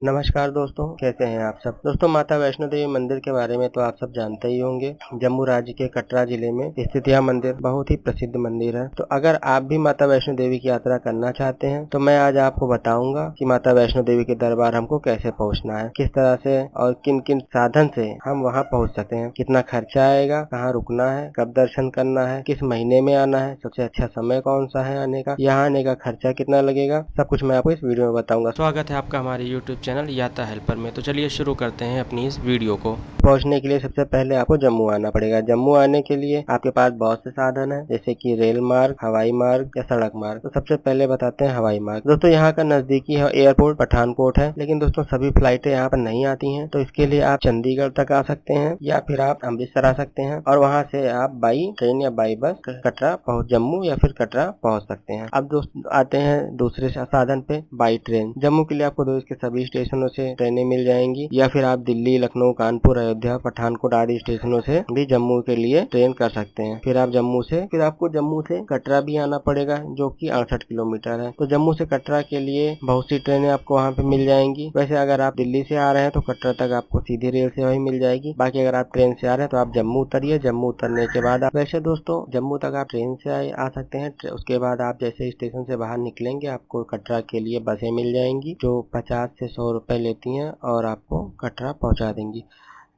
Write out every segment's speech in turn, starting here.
नमस्कार दोस्तों, कैसे हैं आप सब। दोस्तों, माता वैष्णो देवी मंदिर के बारे में तो आप सब जानते ही होंगे। जम्मू राज्य के कटरा जिले में स्थित यह मंदिर बहुत ही प्रसिद्ध मंदिर है। तो अगर आप भी माता वैष्णो देवी की यात्रा करना चाहते हैं तो मैं आज आपको बताऊंगा कि माता वैष्णो देवी के दरबार हमको कैसे पहुंचना है, किस तरह से और किन किन साधन से हम वहां पहुंच सकते हैं, कितना खर्चा आएगा, कहाँ रुकना है, कब दर्शन करना है, किस महीने में आना है, सबसे अच्छा समय कौन सा है आने का, यहाँ आने का खर्चा कितना लगेगा, सब कुछ मैं आपको इस वीडियो में बताऊंगा। स्वागत है आपका हमारे YouTube चैनल यात्रा हेल्पर में। तो चलिए शुरू करते हैं अपनी इस वीडियो को। पहुंचने के लिए सबसे पहले आपको जम्मू आना पड़ेगा। जम्मू आने के लिए आपके पास बहुत से साधन है, जैसे कि रेल मार्ग, हवाई मार्ग या सड़क मार्ग। तो सबसे पहले बताते हैं हवाई मार्ग। दोस्तों, यहाँ का नजदीकी एयरपोर्ट पठानकोट है, लेकिन दोस्तों सभी फ्लाइटें यहाँ पर नहीं आती हैं। तो इसके लिए आप चंडीगढ़ तक आ सकते हैं या फिर आप अमृतसर आ सकते हैं और वहाँ से आप बाई ट्रेन या बाई बस कटरा पहुँच जम्मू या फिर कटरा पहुँच सकते हैं। अब दोस्त आते हैं दूसरे साधन पे, बाई ट्रेन। जम्मू के लिए आपको दोस्त के सभी स्टेशनों से ट्रेनें मिल जाएंगी, या फिर आप दिल्ली, लखनऊ, कानपुर, अयोध्या, पठानकोट आदि स्टेशनों से भी जम्मू के लिए ट्रेन कर सकते हैं। फिर आपको जम्मू से कटरा भी आना पड़ेगा, जो कि 68 किलोमीटर है। तो जम्मू से कटरा के लिए बहुत सी ट्रेनें आपको वहाँ पे मिल जाएंगी। वैसे अगर आप दिल्ली से आ रहे हैं तो कटरा तक आपको सीधी रेल सेवा ही मिल जाएगी। बाकी अगर आप ट्रेन से आ रहे हैं तो आप जम्मू उतरिए। जम्मू उतरने के बाद वैसे दोस्तों जम्मू तक आप ट्रेन से आ सकते हैं। उसके बाद आप जैसे स्टेशन से बाहर निकलेंगे आपको कटरा के लिए बसें मिल जाएंगी, जो 50 से 100 रुपए लेती हैं और आपको कटरा पहुंचा देंगी।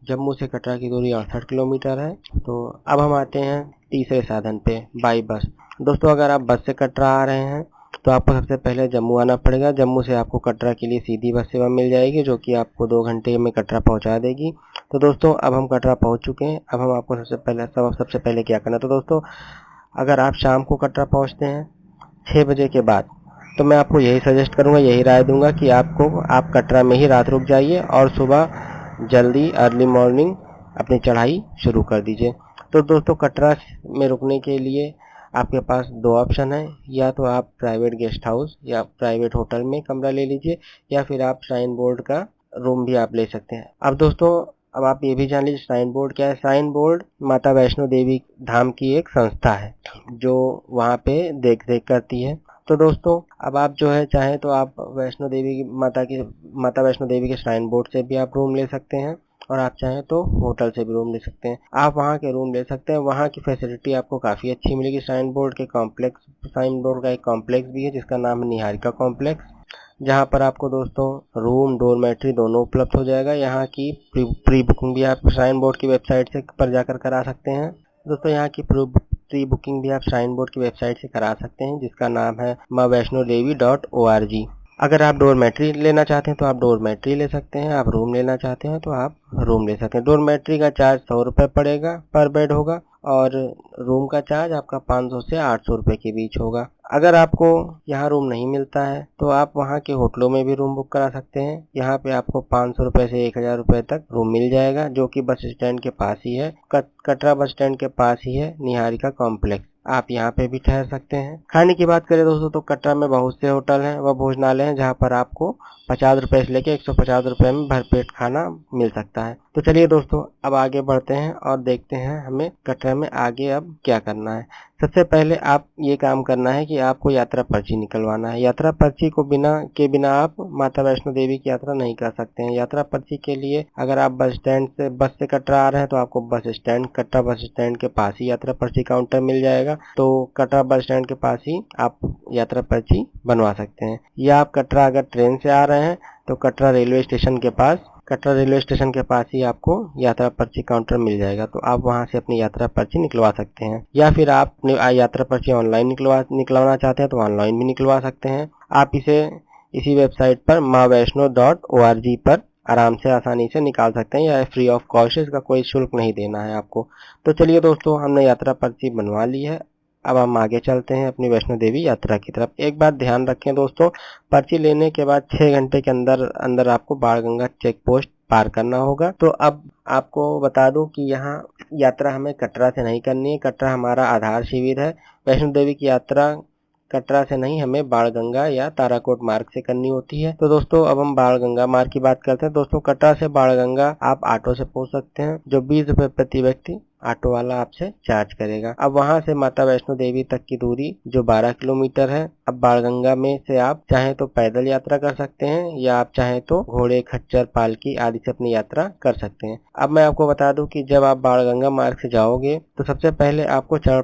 जम्मू से कटरा की दूरी 68 किलोमीटर है। तो अब हम आते हैं तीसरे साधन पे, बाई बस। दोस्तों, अगर आप बस से कटरा आ रहे हैं तो आपको सबसे पहले जम्मू आना पड़ेगा। जम्मू से आपको कटरा के लिए सीधी बस सेवा मिल जाएगी, जो कि आपको 2 घंटे में कटरा पहुंचा देगी। तो दोस्तों, अब हम कटरा पहुंच चुके हैं। अब हम आपको सबसे पहले क्या करना है। तो दोस्तों, अगर आप शाम को कटरा पहुंचते हैं 6 बजे के बाद, तो मैं आपको यही सजेस्ट करूंगा, यही राय दूंगा कि आप कटरा में ही रात रुक जाइए और सुबह जल्दी अर्ली मॉर्निंग अपनी चढ़ाई शुरू कर दीजिए। तो दोस्तों, कटरा में रुकने के लिए आपके पास 2 ऑप्शन है। या तो आप प्राइवेट गेस्ट हाउस या प्राइवेट होटल में कमरा ले लीजिए, या फिर आप श्राइन बोर्ड का रूम भी आप ले सकते हैं। अब दोस्तों, अब आप ये भी जान लीजिए श्राइन बोर्ड क्या है। श्राइन बोर्ड माता वैष्णो देवी धाम की एक संस्था है, जो वहाँ पे देख रेख करती है। तो दोस्तों, अब आप जो है चाहें तो आप माता वैष्णो देवी के श्राइन बोर्ड से भी आप रूम ले सकते हैं, और आप चाहें तो होटल से भी रूम ले सकते हैं। आप वहाँ के रूम ले सकते हैं, वहाँ की फैसिलिटी आपको काफ़ी अच्छी मिलेगी। श्राइन बोर्ड का एक कॉम्प्लेक्स भी है, जिसका नाम है निहारिका कॉम्प्लेक्स, जहाँ पर आपको दोस्तों रूम, डोरमेट्री दोनों उपलब्ध हो जाएगा। यहाँ की प्री बुकिंग भी आप श्राइन बोर्ड की वेबसाइट से पर जाकर करा सकते हैं। दोस्तों, यहाँ की प्री बुकिंग भी आप श्राइन बोर्ड की वेबसाइट से करा सकते हैं, जिसका नाम है maavaishnodevi.org। अगर आप डोरमेट्री लेना चाहते हैं तो आप डोरमेट्री ले सकते हैं, आप रूम लेना चाहते हैं तो आप रूम ले सकते हैं। डोरमेट्री का चार्ज 100 रुपये पड़ेगा, पर बेड होगा, और रूम का चार्ज आपका 500 से 800 रुपये के बीच होगा। अगर आपको यहाँ रूम नहीं मिलता है तो आप वहाँ के होटलों में भी रूम बुक करा सकते हैं। यहाँ पे आपको 500 रुपये से 1000 रुपये तक रूम मिल जाएगा, जो कि बस स्टैंड के पास ही है। कटरा बस स्टैंड के पास ही है निहारिका कॉम्प्लेक्स। आप यहाँ पे भी ठहर सकते हैं। खाने की बात करें दोस्तों, तो कटरा में बहुत से होटल हैं व भोजनालय हैं, जहाँ पर आपको 50 रुपये से लेकर 150 रुपये में भरपेट खाना मिल सकता है। तो चलिए दोस्तों, अब आगे बढ़ते हैं और देखते हैं हमें कटरा में आगे अब क्या करना है। सबसे पहले आप ये काम करना है कि आपको यात्रा पर्ची निकलवाना है। यात्रा पर्ची को बिना आप माता वैष्णो देवी की यात्रा नहीं कर सकते हैं। यात्रा पर्ची के लिए अगर आप बस से कटरा आ रहे हैं तो आपको कटरा बस स्टैंड के पास ही यात्रा पर्ची काउंटर मिल जाएगा। तो कटरा बस स्टैंड के पास ही आप यात्रा पर्ची बनवा सकते हैं। या आप कटरा अगर ट्रेन से आ रहे हैं तो कटरा रेलवे स्टेशन के पास ही आपको यात्रा पर्ची काउंटर मिल जाएगा। तो आप वहां से अपनी यात्रा पर्ची निकलवा सकते हैं। या फिर आप अपनी यात्रा पर्ची ऑनलाइन निकलवाना चाहते हैं तो ऑनलाइन भी निकलवा सकते हैं। आप इसी वेबसाइट पर maavaishno.org पर आराम से आसानी से निकाल सकते हैं, या फ्री ऑफ कॉस्ट, इसका कोई शुल्क नहीं देना है आपको। तो चलिए दोस्तों, हमने यात्रा पर्ची बनवा ली है। अब हम आगे चलते हैं अपनी वैष्णो देवी यात्रा की तरफ। एक बात ध्यान रखें दोस्तों, पर्ची लेने के बाद 6 घंटे के अंदर आपको बाणगंगा चेक पोस्ट पार करना होगा। तो अब आपको बता दूं कि यहाँ यात्रा हमें कटरा से नहीं करनी है। कटरा हमारा आधार शिविर है। वैष्णो देवी की यात्रा कटरा से नहीं, हमें बाणगंगा या ताराकोट मार्ग से करनी होती है। तो दोस्तों, अब हम बाणगंगा मार्ग की बात करते हैं। दोस्तों, कटरा से बाणगंगा आप ऑटो से पहुंच सकते हैं, जो 20 रुपये प्रति व्यक्ति ऑटो वाला आपसे चार्ज करेगा। अब वहां से माता वैष्णो देवी तक की दूरी जो 12 किलोमीटर है। अब बाणगंगा में से आप चाहें तो पैदल यात्रा कर सकते हैं या आप चाहें तो घोड़े, खच्चर, पालकी आदि से अपनी यात्रा कर सकते हैं। अब मैं आपको बता दूं कि जब आप बाणगंगा मार्ग से जाओगे तो सबसे पहले आपको चरण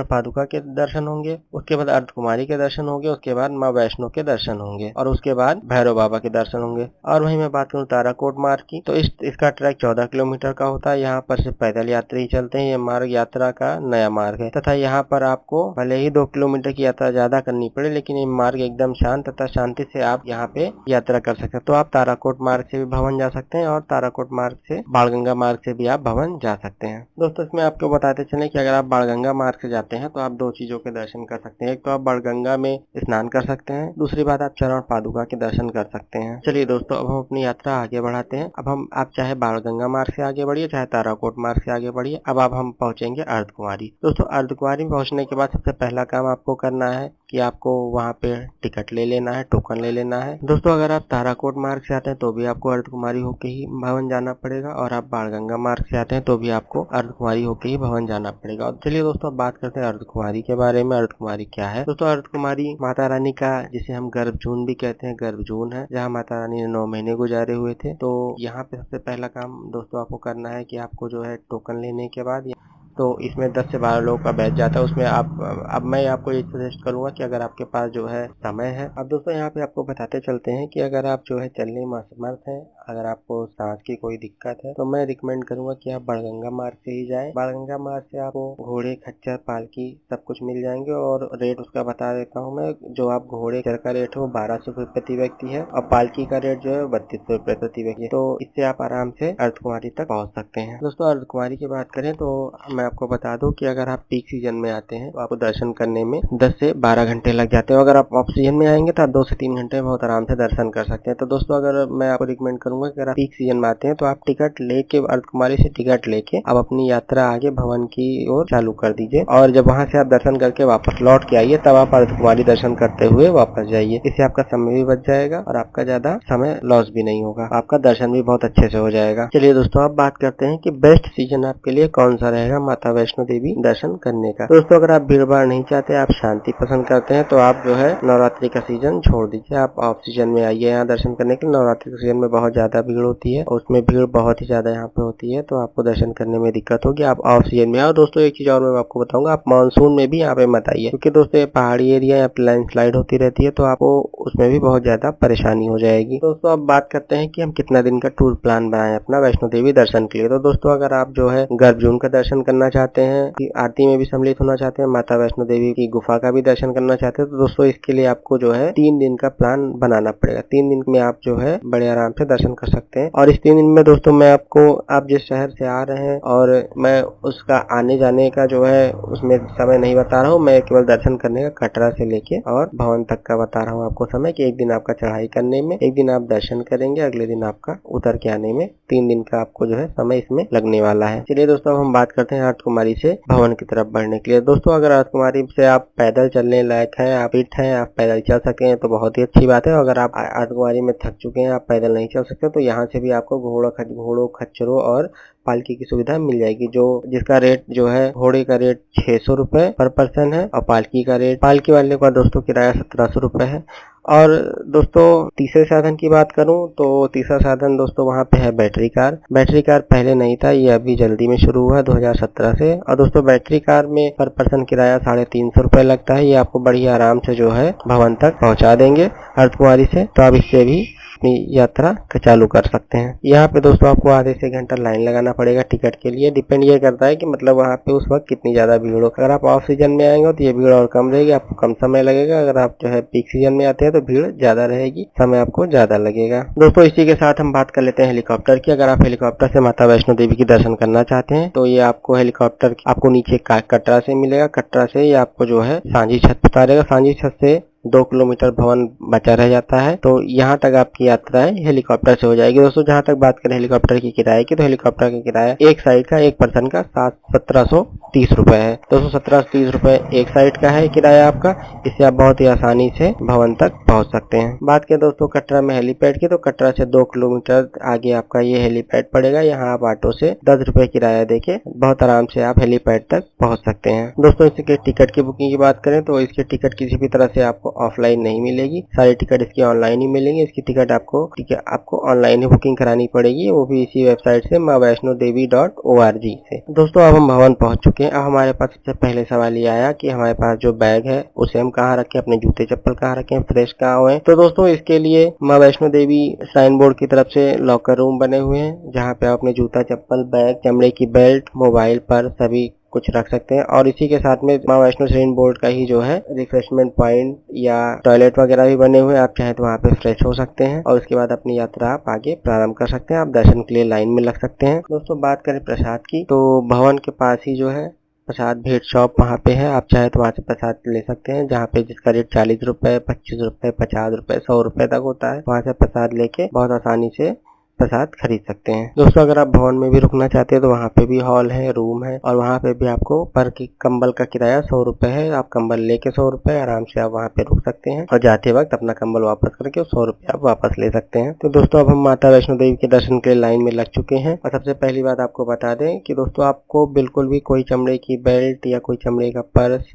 पादुका के दर्शन होंगे, उसके बाद अर्धकुमारी के दर्शन होंगे, उसके बाद माँ वैष्णो के दर्शन होंगे और उसके बाद भैरव बाबा के दर्शन होंगे। और वहीं मैं बात करूँ ताराकोट मार्ग की तो इसका ट्रैक 14 किलोमीटर का होता है। यहाँ पर सिर्फ पैदल यात्री चलते हैं। ये मार्ग यात्रा का नया मार्ग है तथा यहाँ पर आपको भले ही 2 किलोमीटर की यात्रा ज्यादा करनी पड़े, लेकिन ये मार्ग एकदम शांत तथा शांति से आप यहाँ पे यात्रा कर सकते हैं। तो आप ताराकोट मार्ग से भी भवन जा सकते हैं और ताराकोट मार्ग से बाणगंगा मार्ग से भी आप भवन जा सकते हैं। दोस्तों इसमें आपको बताते चले कि अगर आप बाणगंगा मार्ग से जाते हैं तो आप 2 चीजों के दर्शन कर सकते हैं। एक तो आप बाणगंगा में स्नान कर सकते हैं, दूसरी बात आप चरण पादुका के दर्शन कर सकते हैं। चलिए दोस्तों अब हम अपनी यात्रा आगे बढ़ाते हैं। अब आप चाहे बाणगंगा मार्ग से आगे बढ़िए, चाहे ताराकोट मार्ग से आगे बढ़िए। अब हम पहुंचेंगे अर्धकुमारी। दोस्तों अर्धकुमारी में पहुंचने के बाद सबसे पहला काम आपको करना है कि आपको वहाँ पे टिकट ले लेना है, टोकन ले लेना है। दोस्तों अगर आप ताराकोट मार्ग से आते हैं तो भी आपको अर्धकुमारी होके ही भवन जाना पड़ेगा और आप बाणगंगा मार्ग से आते हैं तो भी आपको अर्धकुमारी होके ही भवन जाना पड़ेगा। और चलिए दोस्तों अब बात करते हैं अर्धकुमारी के बारे में। अर्धकुमारी क्या है? दोस्तों अर्धकुमारी माता रानी का, जिसे हम गर्भजून भी कहते हैं, गर्भजून है जहाँ माता रानी ने 9 महीने गुजारे हुए थे। तो यहाँ पे सबसे पहला काम दोस्तों आपको करना है कि आपको जो है टोकन लेने के बाद तो इसमें 10 से 12 लोगों का बैच जाता है। उसमें अब मैं आपको ये सजेस्ट करूंगा कि अगर आपके पास जो है समय है। अब दोस्तों यहाँ पे आपको बताते चलते हैं कि अगर आप जो है चलने में असमर्थ हैं, अगर आपको सांस की कोई दिक्कत है तो मैं रिकमेंड करूंगा कि आप बाणगंगा मार्ग से ही जाएं। बाणगंगा मार्ग से आपको घोड़े, खच्चर, पालकी सब कुछ मिल जाएंगे और रेट उसका बता देता हूँ मैं। जो आप घोड़े का रेट है वो 1200 रुपये प्रति व्यक्ति है और पालकी का रेट जो है 3200 रुपये प्रति व्यक्ति है। तो इससे आप आराम से अर्धकुमारी तक पहुँच सकते हैं। दोस्तों अर्धकुमारी की बात करें तो मैं आपको बता दूं कि अगर आप पीक सीजन में आते हैं तो आपको दर्शन करने में 10 से 12 घंटे लग जाते हैं। अगर आप ऑफ सीजन में आएंगे तो आप 2 से 3 घंटे में बहुत आराम से दर्शन कर सकते हैं। तो दोस्तों अगर मैं आपको रिकमेंड करूंगा कि अगर आप पीक सीजन में आते हैं तो आप टिकट लेके, अर्धकुमारी से टिकट लेके आप अपनी यात्रा आगे भवन की ओर चालू कर दीजिए और जब वहां से आप दर्शन करके वापस लौट के आइए तब आप अर्धकुमारी दर्शन करते हुए वापस जाइए। इससे आपका समय भी बच जाएगा और आपका ज्यादा समय लॉस भी नहीं होगा, आपका दर्शन भी बहुत अच्छे से हो जाएगा। चलिए दोस्तों अब बात करते हैं कि बेस्ट सीजन आपके लिए कौन सा रहेगा माता वैष्णो देवी दर्शन करने का। दोस्तों अगर आप भीड़ भाड़ नहीं चाहते, आप शांति पसंद करते हैं तो आप जो है नवरात्रि का सीजन छोड़ दीजिए। आप ऑफ सीजन में आइए यहाँ दर्शन करने के लिए। नवरात्रि के सीजन में बहुत ज्यादा भीड़ होती है और उसमें भीड़ बहुत ही ज्यादा यहाँ पे होती है तो आपको दर्शन करने में दिक्कत होगी। आप ऑफ सीजन में आओ। दोस्तों एक चीज और मैं आपको बताऊंगा, आप मानसून में भी यहाँ पे मत आइए क्योंकि दोस्तों ये पहाड़ी एरिया यहाँ पे लैंडस्लाइड होती रहती है तो आपको उसमें भी बहुत ज्यादा परेशानी हो जाएगी। दोस्तों अब बात करते हैं कि हम कितना दिन का टूर प्लान बनाए अपना वैष्णो देवी दर्शन के लिए। तो दोस्तों अगर आप जो है गर्भजून का दर्शन करना चाहते हैं, आरती में भी सम्मिलित होना चाहते हैं, माता वैष्णो देवी की गुफा का भी दर्शन करना चाहते हैं तो दोस्तों इसके लिए आपको जो है 3 दिन का प्लान बनाना पड़ेगा। 3 दिन में आप जो है बड़े आराम से दर्शन कर सकते हैं। और इस 3 दिन में दोस्तों मैं आपको, आप जिस शहर से आ रहे हैं और मैं उसका आने जाने का जो है उसमें समय नहीं बता रहा हूँ, मैं केवल दर्शन करने का कटरा से लेके और भवन तक का बता रहा हूँ आपको समय कि एक दिन आपका चढ़ाई करने में, एक दिन आप दर्शन करेंगे, अगले दिन आपका उतर के आने में 3 दिन का आपको जो है समय इसमें लगने वाला है। चलिए दोस्तों हम बात करते हैं अर्धकुमारी से भवन की तरफ बढ़ने के लिए। दोस्तों अगर अर्धकुमारी से आप पैदल चलने लायक हैं, आप फिट हैं, आप पैदल चल सके हैं तो बहुत ही अच्छी बात है। अगर आप अर्धकुमारी में थक चुके हैं, आप पैदल नहीं चल सकते तो यहाँ से भी आपको घोड़ों, खच्चरों और पालकी की सुविधा मिल जाएगी। जिसका रेट जो है, घोड़े का रेट 600 रुपए पर पर्सन है और पालकी वाले का दोस्तों किराया 1700 रुपए है। और दोस्तों तीसरे साधन की बात करूं तो तीसरा साधन दोस्तों वहां पे है बैटरी कार। बैटरी कार पहले नहीं था, ये अभी जल्दी में शुरू हुआ 2017 से। और दोस्तों बैटरी कार में पर पर्सन किराया 350 रुपए लगता है। ये आपको बड़ी आराम से जो है भवन तक पहुंचा देंगे अर्धकुमारी से, तो आप इससे भी अपनी यात्रा चालू कर सकते हैं। यहाँ पे दोस्तों आपको आधे से घंटा लाइन लगाना पड़ेगा टिकट के लिए। डिपेंड ये करता है कि मतलब वहाँ पे उस वक्त कितनी ज्यादा भीड़ हो। अगर आप ऑफ सीजन में आएंगे तो ये भीड़ और कम रहेगी, आपको कम समय लगेगा। अगर आप जो है पीक सीजन में आते हैं तो भीड़ ज्यादा रहेगी, समय आपको ज्यादा लगेगा। दोस्तों इसी के साथ हम बात कर लेते हैं हेलीकॉप्टर की। अगर आप हेलीकॉप्टर से माता वैष्णो देवी की दर्शन करना चाहते हैं तो ये आपको हेलीकॉप्टर आपको नीचे कटरा से मिलेगा। कटरा से ये आपको जो है सांझी छत उतारेगा। सांझी छत से 2 किलोमीटर भवन बचा रह जाता है। तो यहाँ तक आपकी यात्रा हेलीकॉप्टर से हो जाएगी। दोस्तों जहाँ तक बात करें हेलीकॉप्टर की किराए की, तो हेलीकॉप्टर का किराया एक साइड का एक पर्सन का 1730 रुपए है। दोस्तों 1730 रुपए एक साइड का है किराया आपका। इससे आप बहुत ही आसानी से भवन तक पहुँच सकते हैं। बात करें दोस्तों कटरा में हेलीपैड की, तो कटरा से 2 किलोमीटर आगे आपका ये हेलीपैड पड़ेगा। यहाँ आप ऑटो से 10 रुपए किराया देके बहुत आराम से आप हेलीपैड तक पहुँच सकते हैं। दोस्तों इसके टिकट की बुकिंग की बात करें तो इसकी टिकट किसी भी तरह से आपको ऑफलाइन नहीं मिलेगी, सारी टिकट इसकी ऑनलाइन ही मिलेंगी। इसकी टिकट आपको ऑनलाइन ही बुकिंग करानी पड़ेगी, वो भी इसी वेबसाइट से maavaishnodevi.org से। दोस्तों अब हम भवन पहुंच चुके हैं। अब हमारे पास सबसे पहले सवाल ये आया कि हमारे पास जो बैग है उसे हम कहाँ रखें, अपने जूते चप्पल कहाँ रखें, फ्रेश कहाँ हुए। तो दोस्तों इसके लिए माँ वैष्णो देवी श्राइन बोर्ड की तरफ से लॉकर रूम बने हुए हैं, जहाँ पे आप अपने जूता चप्पल, बैग, चमड़े की बेल्ट, मोबाइल पर सभी कुछ रख सकते हैं। और इसी के साथ में माँ वैष्णो श्राइन बोर्ड का ही जो है रिफ्रेशमेंट पॉइंट या टॉयलेट वगैरह भी बने हुए हैं। आप चाहे तो वहाँ पे फ्रेश हो सकते हैं और उसके बाद अपनी यात्रा आप आगे प्रारंभ कर सकते हैं। आप दर्शन के लिए लाइन में लग सकते हैं। दोस्तों बात करें प्रसाद की, तो भवन के पास ही जो है प्रसाद भेंट शॉप वहाँ पे है। आप चाहे तो वहाँ से प्रसाद ले सकते हैं, जहाँ पे जिसका रेट 40 रुपए, 25 रुपए, 50 रुपए, 100 रुपए तक होता है। वहाँ से प्रसाद लेके बहुत आसानी से प्रसाद खरीद सकते हैं। दोस्तों अगर आप भवन में भी रुकना चाहते हैं तो वहाँ पे भी हॉल है, रूम है, और वहाँ पे भी आपको पर की कंबल का किराया 100 रुपए है। आप कंबल लेके 100 रुपए आराम से आप वहाँ पे रुक सकते हैं और जाते वक्त अपना कंबल वापस करके 100 रुपए आप वापस ले सकते हैं। तो दोस्तों अब हम माता वैष्णो देवी के दर्शन के लिए लाइन में लग चुके हैं। और सबसे पहली बात आपको बता दें कि दोस्तों आपको बिल्कुल भी कोई चमड़े की बेल्ट या कोई चमड़े का पर्स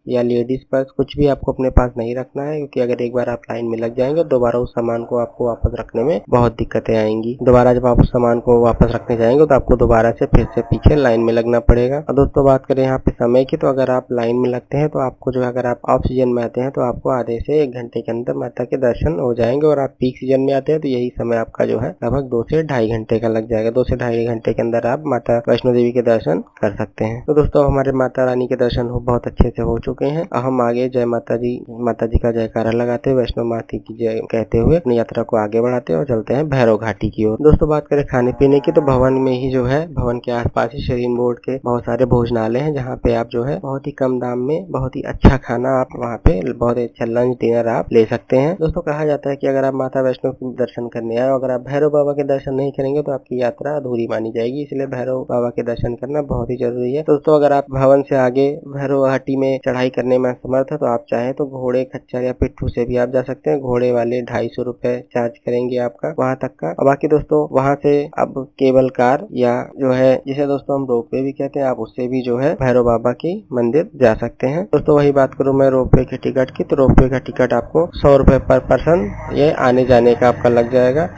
या लेडीज पर्स कुछ भी आपको अपने पास नहीं रखना है, क्योंकि अगर एक बार आप लाइन में लग जाएंगे दोबारा उस सामान को आपको वापस रखने में बहुत दिक्कतें आएंगी। दोबारा जब आप उस सामान को वापस रखने जाएंगे तो आपको दोबारा से फिर से पीछे लाइन में लगना पड़ेगा। और दोस्तों बात करें यहाँ पे समय की, तो अगर आप लाइन में लगते हैं तो आपको जो अगर आप ऑफ सीजन में आते हैं तो आपको आधे से 1 घंटे के अंदर माता के दर्शन हो जाएंगे, और आप पीक सीजन में आते हैं तो यही समय आपका जो है लगभग 2 से ढाई घंटे का लग जाएगा। 2 से ढाई घंटे के अंदर आप माता वैष्णो देवी के दर्शन कर सकते हैं। तो दोस्तों हमारे माता रानी के दर्शन बहुत अच्छे से हो चुके हैं। हम आगे जय माता जी का जयकारा लगाते हुए वैष्णो माता की जय कहते हुए अपनी यात्रा को आगे बढ़ाते हैं और चलते हैं भैरव घाटी की ओर। दोस्तों बात करें खाने पीने की, तो भवन में ही जो है भवन के आसपास ही श्राइन बोर्ड के बहुत सारे भोजनालय हैं, जहाँ पे आप जो है बहुत ही कम दाम में बहुत ही अच्छा खाना आप वहाँ पे बहुत अच्छा लंच डिनर आप ले सकते हैं। दोस्तों कहा जाता है कि अगर आप माता वैष्णो के दर्शन करने आए, अगर आप भैरव बाबा के दर्शन नहीं करेंगे तो आपकी यात्रा अधूरी मानी जाएगी, इसलिए भैरव बाबा के दर्शन करना बहुत ही जरूरी है। दोस्तों अगर आप भवन से आगे भैरव घाटी में चढ़ाई करने में समर्थ है तो आप चाहें तो घोड़े, खच्चर या पिट्ठू से भी आप जा सकते हैं। घोड़े वाले 250 रुपए चार्ज करेंगे आपका वहां तक का। और बाकी दोस्तों वहां से अब केबल कार या जो है जिसे दोस्तों हम रोपवे भी कहते हैं, आप उससे भी जो है भैरव बाबा की मंदिर जा सकते हैं। दोस्तों वही बात करूं मैं रोपवे के टिकट की, तो रोपवे का टिकट आपको 100 रुपए पर पर्सन ये आने जाने का आपका लग जाएगा।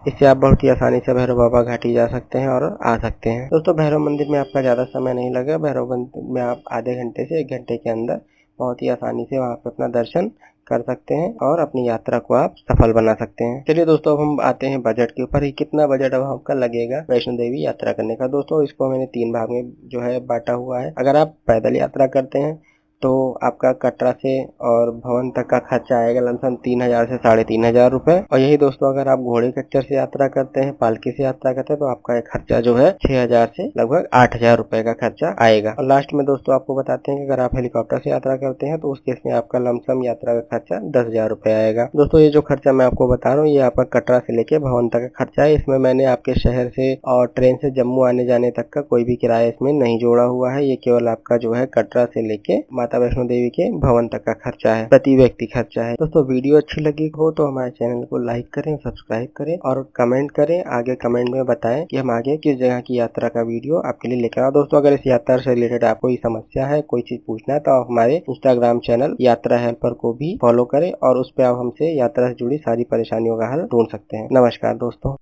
इससे आप बहुत ही आसानी से भैरव बाबा घाटी जा सकते हैं और आ सकते हैं। दोस्तों भैरव मंदिर में आपका ज्यादा समय नहीं लगेगा। भैरव मंदिर में आप आधे घंटे से 1 घंटे के अंदर बहुत ही आसानी से वहाँ पे अपना दर्शन कर सकते हैं और अपनी यात्रा को आप सफल बना सकते हैं। चलिए दोस्तों अब हम आते हैं बजट के ऊपर। कितना बजट अब आपका लगेगा वैष्णो देवी यात्रा करने का। दोस्तों इसको मैंने 3 भाग में जो है बांटा हुआ है। अगर आप पैदल यात्रा करते हैं तो आपका कटरा से और भवन तक का खर्चा आएगा लमसम 3000 से 3500 रुपए। और यही दोस्तों अगर आप घोड़े खच्चर से यात्रा करते हैं, पालकी से यात्रा करते हैं, तो आपका एक खर्चा जो है 6000 से लगभग 8000 रुपए का खर्चा आएगा। और लास्ट में दोस्तों आपको बताते हैं कि अगर आप हेलीकॉप्टर से यात्रा करते हैं तो उस केस में आपका लमसम यात्रा का खर्चा 10,000 रुपए आएगा। दोस्तों ये जो खर्चा मैं आपको बता रहा हूँ ये आपका कटरा से लेके भवन तक का खर्चा है। इसमें मैंने आपके शहर से और ट्रेन से जम्मू आने जाने तक का कोई भी किराया इसमें नहीं जोड़ा हुआ है। ये केवल आपका जो है कटरा से लेके माता वैष्णो देवी के भवन तक का खर्चा है, प्रति व्यक्ति खर्चा है। दोस्तों वीडियो अच्छी लगी हो तो हमारे चैनल को लाइक करें, सब्सक्राइब करें और कमेंट करें। आगे कमेंट में बताएं कि हम आगे किस जगह की यात्रा का वीडियो आपके लिए लेकर आए। दोस्तों अगर इस यात्रा से रिलेटेड आपको कोई समस्या है, कोई चीज पूछना है, तो आप हमारे इंस्टाग्राम चैनल यात्रा हेल्पर को भी फॉलो करें और उस पर आप हमसे यात्रा से जुड़ी सारी परेशानियों का हल ढूंढ सकते हैं। नमस्कार दोस्तों।